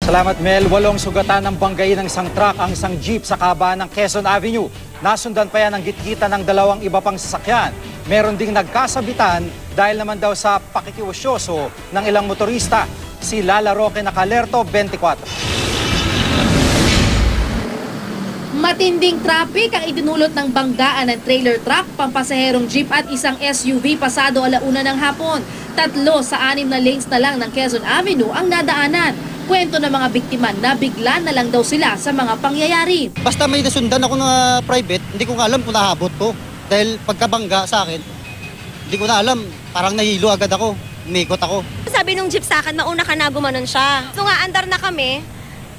Salamat, Mel. 8 sugatan ng banggain ng isang truck ang isang jeep sa kabaan ng Quezon Avenue. Nasundan pa yan ang gitgitan ng 2 iba pang sasakyan. Meron ding nagkasabitan dahil naman daw sa pakikiusyoso ng ilang motorista. Si Lala Roque Nakalerto, 24. Matinding traffic ang idinulot ng banggaan ng trailer truck, pampasaherong jeep at isang SUV pasado 1:00 ng hapon. 3 sa 6 na lanes na lang ng Quezon Avenue ang nadaanan. Kwento ng mga biktima na bigla na lang daw sila sa mga pangyayari. Basta may nasundan ako na private, hindi ko nga alam kung nahabot ko. Dahil pagkabangga sa akin, hindi ko na alam, parang nahilo agad ako, umikot ako. Sabi nung jeep sa akin, mauna ka na, gumanon siya. So nga, andar na kami,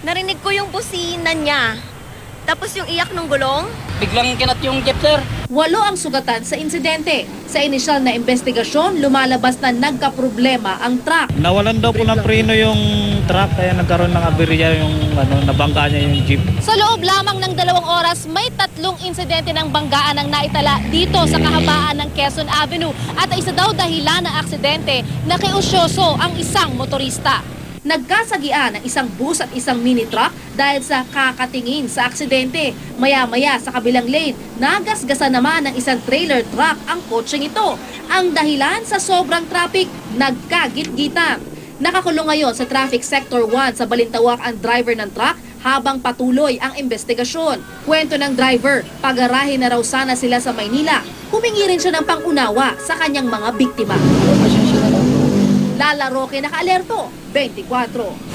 narinig ko yung busina niya. Tapos yung iyak ng gulong. Biglang kinat yung jeep, sir. 8 ang sugatan sa insidente. Sa inisyal na investigasyon, lumalabas na nagkaproblema ang truck. Nawalan daw po ng preno yung truck kaya nagkaroon ng aberya yung nabangga niya yung jeep. Sa loob lamang ng 2 oras, may 3 insidente ng banggaan ang naitala dito sa kahabaan ng Quezon Avenue. At isa daw dahilan ng aksidente na kiusyoso ang isang motorista. Nagkasagian ng isang bus at isang mini truck dahil sa kakatingin sa aksidente. Maya-maya sa kabilang lane, nagasgasan naman ng isang trailer truck ang kotseng ito. Ang dahilan sa sobrang traffic, nagkagit-gitan. Nakakulong ngayon sa Traffic Sector 1 sa Balintawak ang driver ng truck habang patuloy ang investigasyon. Kwento ng driver, pag-arahe na raw sana sila sa Maynila. Humingi rin siya ng pangunawa sa kanyang mga biktima. Lala Roque Nakalerto, 24.